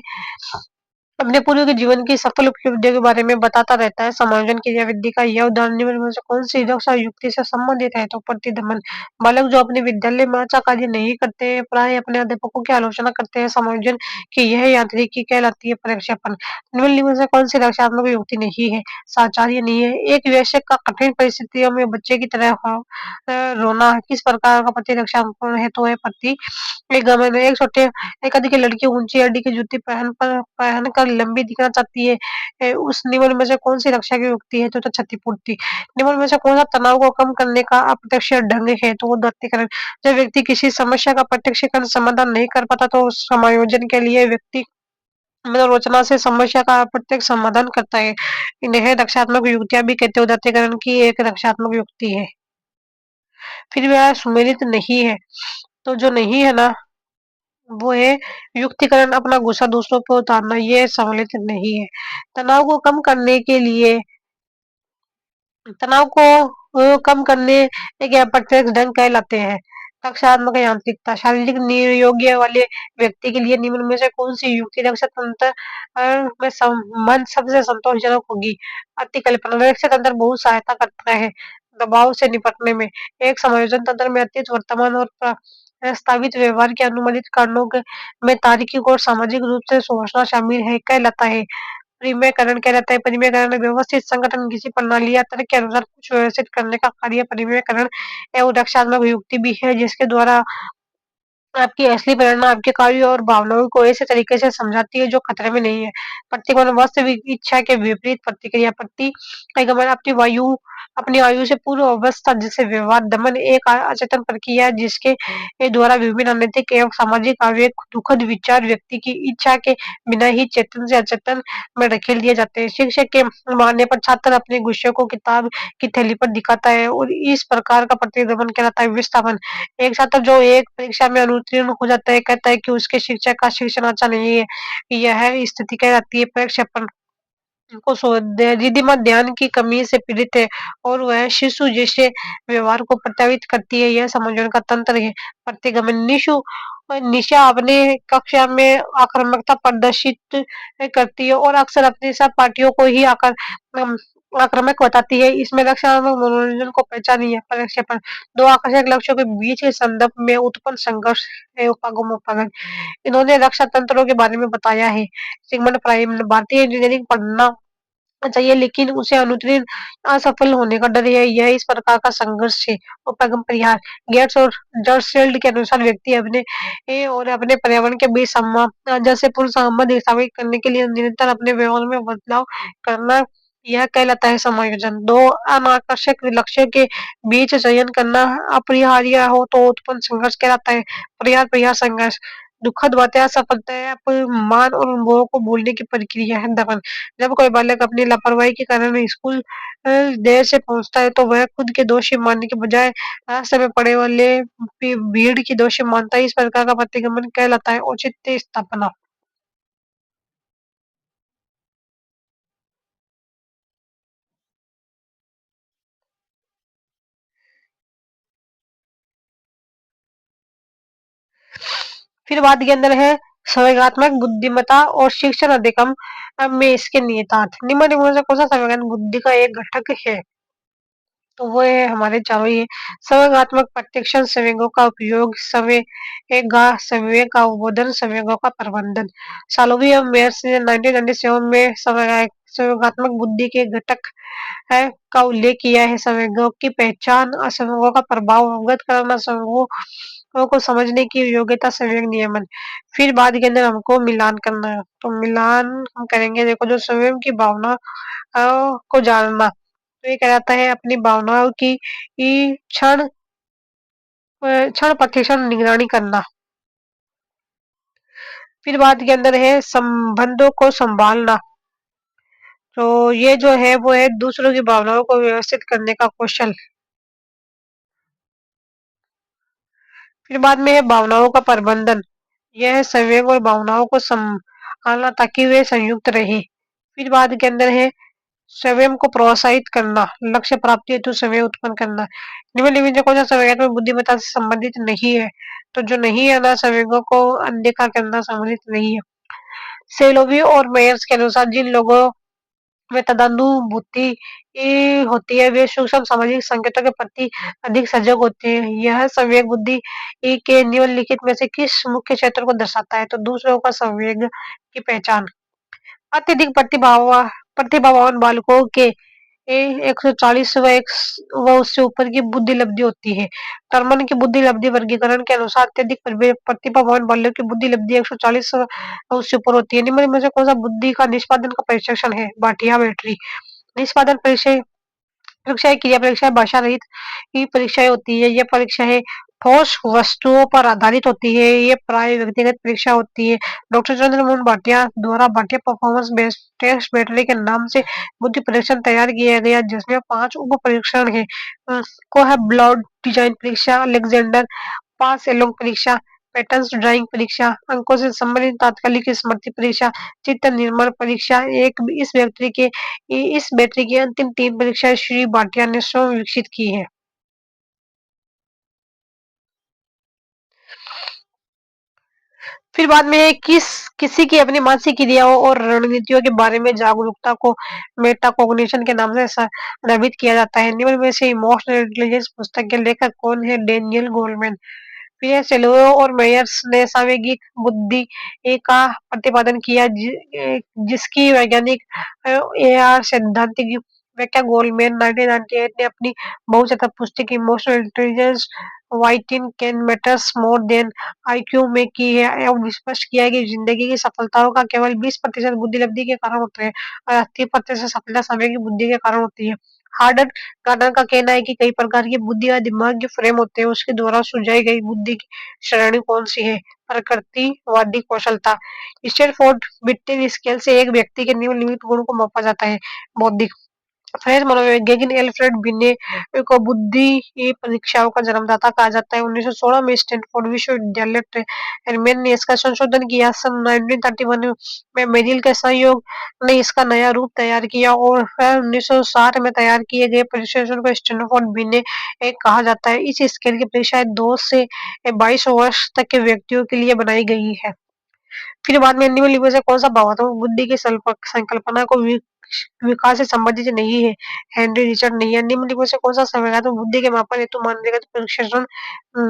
अपने पूर्व के जीवन की सफल उपलब्धियों के बारे में बताता रहता है। समायोजन क्रियाविधि का यह उदाहरण निम्न में से कौन सी रक्षा युक्ति से संबंधित है? तो प्रतिदमन। बालक जो अपने विद्यालय में अच्छा कार्य नहीं करते, प्राय अपने अध्यापकों की आलोचना करते हैं, समायोजन की यह यांत्रिकी कहलाती है प्रक्षेपण। निम्नलिखित में से कौन सी रक्षात्मक युक्ति नहीं है? साचार्य नहीं है। एक वयस्क का कठिन परिस्थितियों में बच्चे की तरह रोना किस प्रकार का प्रतिरक्षात्मक है? तो है प्रतिगमन। एक अधिक लड़की ऊंची हड्डी की जूती पहनकर लंबी दिखना चाहती है, उस निम्न में से कौन सी रक्षा की युक्ति है? तो क्षतिपूर्ति। निम्न में से कौन सा तनाव को कम करने का अप्रत्यक्ष ढंग है? तो वो उदात्तीकरण। जब व्यक्ति किसी समस्या का प्रत्यक्षीकरण समाधान नहीं कर पाता, तो समायोजन के लिए व्यक्ति मनोरचना से समस्या का अप्रत्यक्ष समाधान करता है। इन्हें रक्षात्मक युक्तियां भी कहते हैं। उदात्तीकरण की एक रक्षात्मक युक्ति है। फिर वह सुमेलित नहीं है, तो जो नहीं है ना, वो है युक्तिकरण, अपना गुस्सा दूसरों पे उतारना, ये सम्मिलित नहीं है। तनाव को कम करने के लिए तनाव को कम करने एक अप्रत्यक्ष ढंग कहलाते हैं। रक्षात्मक यांत्रिकता, शारीरिक निरोग्य वाले व्यक्ति के लिए निम्न में से कौन सी युक्ति रक्षा तंत्र में संबंध सबसे संतोषजनक होगी? अतिकल्पना, रक्षा तंत्र बहुत सहायता करता है दबाव से निपटने में। एक समायोजन तंत्र में अतीत, वर्तमान और प्रस्तावित व्यवहार के अनुमानित कारणों के में तार्किक और सामाजिक रूप से सोचना शामिल है कहलाता है। परिमेयकरण कहलाता है। परिमेयकरण व्यवस्थित संगठन किसी प्रणाली या तर्क के अनुसार कुछ व्यवस्थित करने का कार्य परिमेयकरण एवं रक्षात्मक युक्ति भी है, जिसके द्वारा आपकी असली प्रेरणा आपके कार्यों और भावनाओं को ऐसे तरीके से समझाती है जो खतरे में नहीं है। प्रतिगमन, वास्तविक इच्छा के विपरीत प्रतिक्रिया। प्रतिगमन अपनी आयु से पूर्व अवस्था जिसे व्यवहार दमन एक अचेतन प्रक्रिया है, जिसके द्वारा विभिन्न अनैतिक एवं सामाजिक आवेग, दुखद विचार व्यक्ति की इच्छा के बिना ही चेतन से अचेतन में धकेल दिए जाते हैं। शिक्षक के मारने पर छात्र अपने गुस्से को किताब की थैली पर दिखाता है और इस प्रकार का प्रतिगमन कहलाता है। विस्थापन, एक छात्र जो एक परीक्षा में अनुत्तीर्ण हो जाता है, कहता है कि उसके शिक्षक का शिक्षण अच्छा नहीं है। यह स्थिति कहलाती है प्रक्षेपण। को रिद्धिमा ध्यान की कमी से पीड़ित है और वह शिशु जैसे व्यवहार को प्रभावित करती है, यह समझने का तंत्र है। प्रतिगमन, निशा अपने कक्षा में आक्रामकता प्रदर्शित करती है और अक्सर अपने सहपाठियों को ही आक्रामक बताती है। इसमें रक्षात्मक मनोरंजन को पहचानिए। प्रक्षेपण, दो आकर्षक लक्ष्यों के बीच के संदर्भ में उत्पन्न संघर्ष है। उपागम, इन्होंने रक्षा तंत्रों के बारे में बताया है। सिगमंड फ्राइड, भारतीय इंजीनियरिंग पढ़ना चाहिए लेकिन उसे अनुत्तीर्ण असफल होने का डर है, यह इस प्रकार का संघर्ष है। उपागम परिहार, गेट्स और जर्सफील्ड के अनुसार व्यक्ति अपने और अपने पर्यावरण के बीच सामंजस्यपूर्ण संबंध स्थापित करने के लिए निरंतर अपने व्यवहार में बदलाव करना, यह कहलाता है समायोजन। दो अनाकर्षक लक्ष्यों के बीच चयन करना अपरिहार्य हो तो उत्पन्न संघर्ष कहलाता है। परिहार संघर्ष, दुखद बातें, असफलता, अपमान और अनुभवों को भूलने की प्रक्रिया है। दमन, जब कोई बालक अपनी लापरवाही के कारण स्कूल देर से पहुंचता है तो वह खुद के दोषी मानने के बजाय रास्ते में पड़े वाले भीड़ की दोषी मानता है। इस प्रकार का प्रतिगमन कहलाता है औचित्य स्थापना। फिर बात के अंदर है संवेगात्मक बुद्धिमत्ता और शिक्षण अधिगम में इसके निहितार्थ। निम्न से कौन सा संवेगात्मक बुद्धि का एक घटक है? तो वो है हमारे चारों ही है। संवेगात्मक प्रत्यक्षण, संवेगों का उपयोग, संवेग का उद्बोधन, संवेगों का प्रबंधन। सालोवी और मेयर्स ने 1997 में संवेगात्मक बुद्धि के घटक है का उल्लेख किया है। संवेगों की पहचान, संवेगों का प्रभाव, अवगत कराना, संवेगों को समझने की योग्यता, संवेग नियमन। फिर बाद के अंदर हमको मिलान करना है, तो मिलान हम करेंगे। देखो, जो स्वयं की भावना को जानना, तो ये कहलाता है अपनी भावनाओं की क्षण क्षण प्रतिक्षण निगरानी करना। फिर बात के अंदर है संबंधों को संभालना, तो ये जो है वो है दूसरों की भावनाओं को व्यवस्थित करने का कौशल। फिर बाद में है भावनाओं का प्रबंधन, यह है संवेग और भावनाओं को संभालना ताकि वे संयुक्त रहे। फिर बाद के अंदर है स्वयं को प्रोत्साहित करना, लक्ष्य प्राप्ति हेतु समय उत्पन्न करना। निम्न में कौन सा संवेगात्मक बुद्धिमत्ता से संबंधित नहीं है? तो जो नहीं है ना, संवेगों को अनदेखा करना सम्मिलित नहीं है। सेलोवी और मेयर्स के अनुसार जिन लोगों में तदनुभूति होती है वे सूक्ष्म सामाजिक संकेतों के प्रति अधिक सजग होते हैं। यह संवेग बुद्धि के निम्नलिखित में से किस मुख्य क्षेत्र को दर्शाता है? तो दूसरों का संवेग की पहचान। अत्यधिक प्रतिभावान बालकों के 140 व उससे ऊपर की बुद्धि लब्धि होती है। टर्मन की बुद्धि लब्धि वर्गीकरण के अनुसार अत्यधिक प्रतिभावान बालक की बुद्धि लब्धि 140 व उससे ऊपर होती है। निम्न में से कौन सा बुद्धि का निष्पादन का परीक्षण है? बाठिया बैटरी। निष्पादन परीक्षाएँ, क्रिया परीक्षाएँ भाषा रहित की परीक्षाएँ होती है। ये परीक्षाएँ ठोस वस्तुओं पर आधारित होती है। ये प्राय व्यक्तिगत परीक्षा होती है। डॉक्टर चंद्रमोहन भाटिया द्वारा Bhatia performance based test battery के नाम से बुद्धि परीक्षण तैयार किया गया, जिसमें 5 उप परीक्षण है। को है ब्लड डिजाइन परीक्षा, अलेक्जेंडर पास एलोंग परीक्षा, पैटर्न्स ड्राइंग परीक्षा, अंकों से संबंधित तात्कालिक स्मृति परीक्षा, चित्त निर्माण परीक्षा, एक इस बैटरी की अंतिम 3 परीक्षाएँ श्री भाटिया ने स्वयं विकसित की है। फिर बाद में किसी की अपनी मानसिक क्रियाओं और रणनीतियों के बारे में जागरूकता को मेटाकॉग्निशन के नाम से संदर्भित किया जाता है। निम्न में से इमोशनल इंटेलिजेंस पुस्तक के लेखक कौन है? Daniel Goleman. फिर सेल्वे और मेयर्स ने सामयिक बुद्धि का प्रतिपादन किया जिसकी वैज्ञानिक एआर सैद्धांतिक व्याख्या गोलमैन 1998 ने अपनी बहुचर्चित पुस्तक emotional intelligence why tin can matters more than IQ में की है एवं स्पष्ट किया है कि जिंदगी की सफलताओं का केवल 20% बुद्धि लब्धि के कारण होता है और 80% सफलता समय की बुद्धि के कारण होती है। हार्डर गार्डनर का कहना है कि कई प्रकार की बुद्धि और दिमाग के फ्रेम होते हैं उसके द्वारा सुझाई गई बुद्धि की श्रेणी कौन सी है? प्रकृतिवादी कौशलता। स्टैनफोर्ड विक्टर स्केल से एक व्यक्ति के निम्नलिखित गुण को मापा जाता है। बौद्धिक। फ्रेंच मनोवैज्ञानिक एल्फ्रेड बिने को बुद्धि की परीक्षाओं का जन्मदाता कहा जाता है। 1916 में स्टैनफोर्ड विश्वविद्यालय ट्रेनमैन ने इसका संशोधन किया। सन 1931 में मेरिल के सहयोग ने इसका नया रूप तैयार किया और फिर 1960 में तैयार किए गए परीक्षण को स्टैनफोर्ड बिने कहा जाता है। इस स्केल की परीक्षाएं 2 से 22 वर्ष तक के व्यक्तियों के लिए बनाई गई है। फिर बाद में निम्नलिखित में से कौन सा भावात्मक बुद्धि की संकल्पना को विकास से संबंधित नहीं है? हेनरी रिचर्ड नहीं है। निम्नलिखित में से कौन सा संवेगात्मक बुद्धि के मापन हेतु मानवीय परीक्षण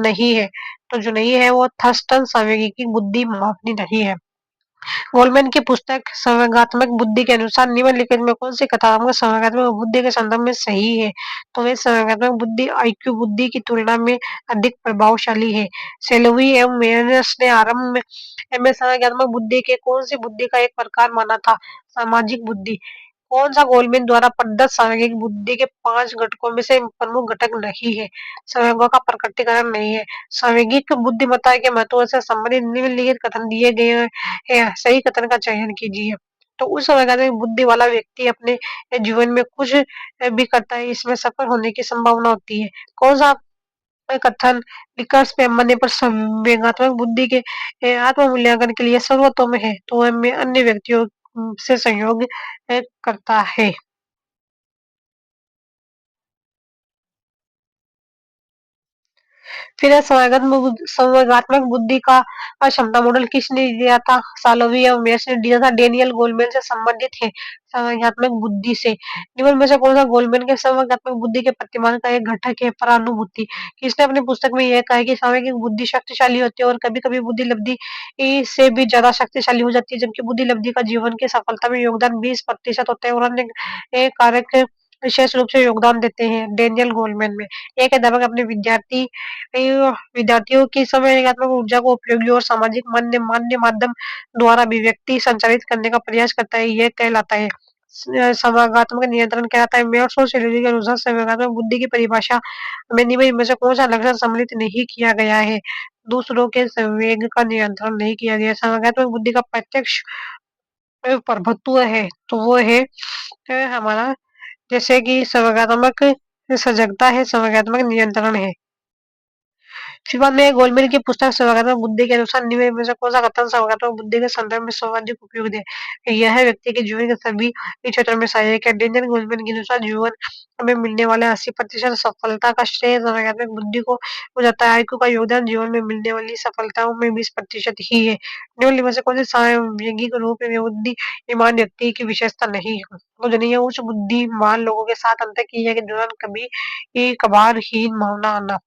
नहीं है? तो जो नहीं है वो थर्स्टन सांवेगिक बुद्धि मापनी नहीं है। गोलमैन की पुस्तक संवेगात्मक बुद्धि के अनुसार निम्नलिखित में कौन सी कथात्मक संवेगात्मक बुद्धि के संदर्भ में सही है? तो वे संवेगात्मक बुद्धि आईक्यू बुद्धि की तुलना में अधिक प्रभावशाली है। सेलोवी एवं मेयर्स ने आरंभ में संवेगात्मक बुद्धि के कौन सी बुद्धि का एक प्रकार माना था? सामाजिक बुद्धि। कौन सा गोलमैन द्वारा प्रदत्त सामयिक बुद्धि के 5 घटकों में से प्रमुख घटक नहीं है? संवेगों का प्रकटीकरण नहीं है। सामयिक बुद्धिमत्ता के महत्व से संबंधित निम्नलिखित कथन दिए गए हैं, सही कथन का चयन कीजिए। तो उस संवैधानिक बुद्धि वाला व्यक्ति अपने जीवन में कुछ भी करता है इसमें सफल होने की संभावना होती है। कौन सा कथन विकास पैमाने पर संवेगात्मक बुद्धि के आत्म मूल्यांकन के लिए सर्वोत्तम है? तो वह अन्य व्यक्तियों से सहयोग करता है। फिर संवेगात्मक बुद्धि का क्षमता मॉडल किसने दिया था? सालोवी और मेयर्स ने दिया था। डेनियल गोलमैन से संबंधित है संवेगात्मक बुद्धि से। निम्न में से कौन सा गोलमैन के संवेगात्मक बुद्धि के प्रतिमान का एक घटक है? परानुभूति। किसने अपनी पुस्तक में यह कहा है कि सामयिक बुद्धि शक्तिशाली होती है और कभी-कभी बुद्धि लब्धि से भी ज्यादा शक्तिशाली हो जाती है जबकि बुद्धि लब्धि का जीवन की सफलता में योगदान 20% होता है और अन्य कारक विशेष रूप से योगदान देते हैं। डेनियल गोलमैन में एक अध्यापक अपने विद्यार्थियों की संवेदनात्मक ऊर्जा को उपयोगी और सामाजिक मान्य मान्य माध्यम द्वारा अभिव्यक्ति संचालित करने का प्रयास करता है, यह कहलाता है संवेगात्मक नियंत्रण कहलाता है। मेयर्स और सेलेरी के अनुसार संवेगात्मक बुद्धि की परिभाषा में निम्न में से कौन सा लक्षण सम्मिलित नहीं किया गया है? दूसरों के संवेग का नियंत्रण नहीं किया गया। संवेगात्मक बुद्धि का प्रत्यक्ष प्रभुत्व है तो वो है हमारा जैसे कि संवेगात्मक सजगता है, संवेगात्मक नियंत्रण है। फिर बाद में गोलमेल की पुस्तक संवेगात्मक बुद्धि के अनुसार निम्न में से कौन सा कथन संवेगात्मक बुद्धि के संदर्भ में सर्वाधिक उपयुक्त है? यह व्यक्ति के जीवन के सभी क्षेत्रों में सहायक है। डेनियल गोलमैन के अनुसार जीवन में मिलने वाले 80% सफलता का श्रेय संवेगात्मक बुद्धि को हो जाता है। आईक्यू का योगदान जीवन में मिलने वाली सफलताओं में 20% ही है। निम्न में से कौन सी सांवेगिक रूप में बुद्धिमान व्यक्ति की विशेषता नहीं है? वो जो नहीं है उच्च बुद्धिमान लोगों के साथ अंतःक्रिया के दौरान कभी कभार हीन भावना आना।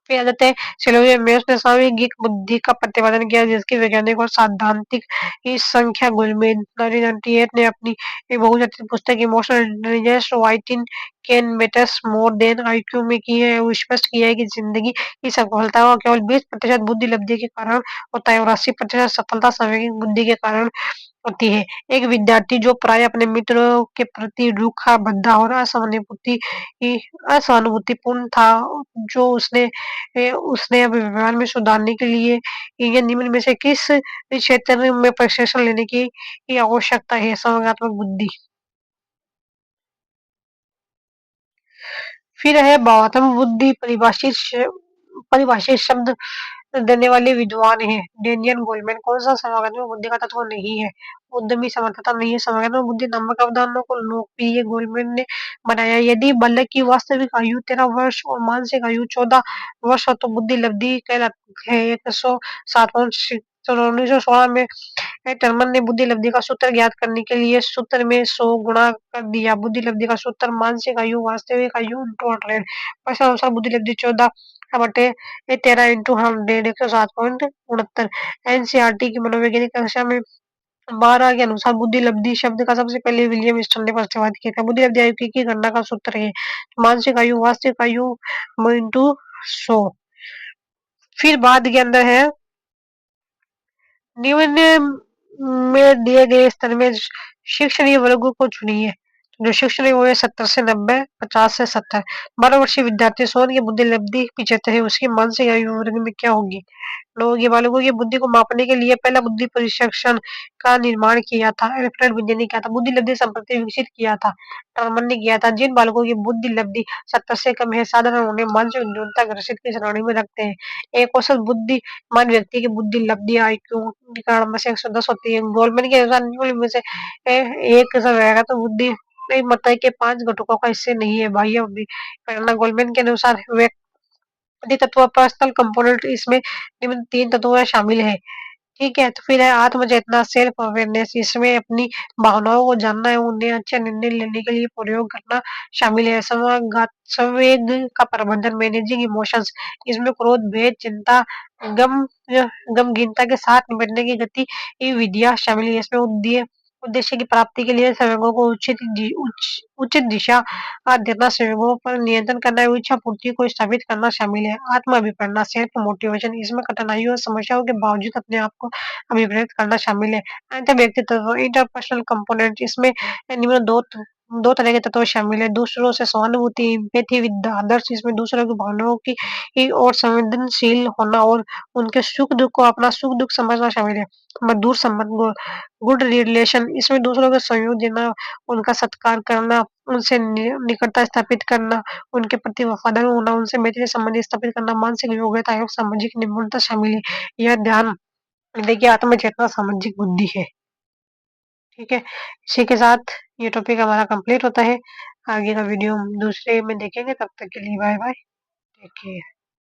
फिर आ जाते हैं सिलोविया मेयर्स ने सामयिक बुद्धि का प्रतिपादन किया जिसकी वैज्ञानिक और सैद्धांतिक इस संख्या गोलमेन 1998 ने अपनी एक बहुचर्चित पुस्तक emotional intelligence writing can matters more than IQ में की है वो स्पष्ट किया है कि जिंदगी की सफलता का केवल 20% बुद्धि लब्धि के कारण होता है और 80% सफलता सामयिक बुद्धि के कारण होती है। एक विद्यार्थी जो प्राय अपने मित्रों के प्रति रूखा, भद्दा और असहानुभूतिपूर्ण था, जो उसने अब व्यवहार में सुधारने के लिए ये निम्न में से किस क्षेत्र में प्रशिक्षण लेने की आवश्यकता है? संवेगात्मक बुद्धि। फिर है भावात्मक बुद्धि परिभाषित शब्द देने वाले विद्वान हैं। डेनियल गोलमैन कौन सा समागम में बुद्धि का तत्व नहीं है? उद्यमी समर्थता नहीं है। समागम में बुद्धि नामक अवधारणा को लोकप्रिय गोलमैन ने बनाया। यदि बालक की वास्तविक आयु 13 वर्ष और मानसिक आयु 14 वर्ष हो तो बुद्धि लब्धि कहलाती है। 1916 में टर्मन ने बुद्धि लब्धि का सूत्र ज्ञात करने के लिए सूत्र में 100 गुणा कर दिया। बुद्धि लब्धि का सूत्र मानसिक आयु वास्तविक आयु इंटू 100 पैसा अनुसार बुद्धि लब्धि 14 बटे 13 इंटू 100 107.69। एनसीईआरटी की मनोवैज्ञानिक कक्षा में 12 के अनुसार बुद्धि लब्धि शब्द का सबसे पहले विलियम स्टोन ने प्रतिपादित किया था। बुद्धि लब्धि आयु की गणना का सूत्र है मानसिक आयु वास्तविक आयु इंटू 100। फिर बाद के अंदर है निम्न में दिए गए स्तर में शिक्षणीय वर्गों को चुनिए। जो शिक्षणीय वो है 70 से 90, 50 से 70। 12 वर्षीय विद्यार्थी सोन की बुद्धि लब्धि 75 है, उसकी मानसिक आयु वर्ग में क्या होगी? लोगों के बालकों की बुद्धि को मापने के लिए पहला बुद्धि परीक्षण का निर्माण किया था। अल्फ्रेड बिंदे ने किया था। बुद्धि लब्धि संपत्ति विकसित किया था। टॉमन ने किया था। जिन बालकों की बुद्धि लब्धि 70 से कम है साधारण उन्हें मानसिक न्यूनता ग्रसित की श्रेणी में रखते हैं। एक औसत बुद्धिमान व्यक्ति की बुद्धि लब्धि आईक्यू की गणना से 110 होती है। गोल्डमैन के अनुसार निम्नलिखित में से एक सब रहेगा तो बुद्धि नहीं मत के 5 घटकों का हिस्से नहीं है। बाह्य बुद्धि गणना गोल्डमैन के अनुसार व्यक्ति तत्व पर्सनल कंपोनेंट इसमें निम्न 3 तत्व शामिल है। ठीक है, तो फिर है आत्म चेतना सेल्फ अवेयरनेस। इसमें अपनी भावनाओं को जानना है, उन्हें अच्छे निर्णय लेने के लिए प्रयोग करना शामिल है। संवेग का प्रबंधन मैनेजिंग इमोशंस। इसमें क्रोध भेद चिंता गम गमगीनता के साथ निपटने की गति ये विधियां शामिल है। इसमें उद्देश्य की प्राप्ति के लिए संवेगों को उचित दिशा देना संवेगों पर नियंत्रण करना इच्छा पूर्ति को स्थापित करना शामिल है। आत्म अभिप्रेरणा सेल्फ मोटिवेशन। इसमें कठिनाइयों और समस्याओं के बावजूद अपने आप को अभिप्रेरित करना शामिल है। अंत व्यक्तित्व इंटरपर्सनल कंपोनेंट। इसमें निम्न दो तरह के तत्व शामिल है। दूसरों से सहानुभूति एम्पैथी विद अदर्स। इसमें दूसरों की भावनाओं की और संवेदनशील होना और उनके सुख दुख को अपना सुख दुख समझना शामिल है। मधुर संबंध गुड रिलेशन। इसमें दूसरों को सहयोग देना उनका सत्कार करना उनसे निकटता स्थापित करना उनके प्रति वफादार होना उनसे मैत्री संबंध स्थापित करना मानसिक योग्यता एवं सामाजिक निपुणता शामिल है। यह ध्यान देखिए आत्म चेतना सामाजिक बुद्धि है। ठीक है, इसी के साथ ये टॉपिक हमारा कंप्लीट होता है। आगे का वीडियो हम दूसरे में देखेंगे, तब तक के लिए बाय बाय, टेक केयर।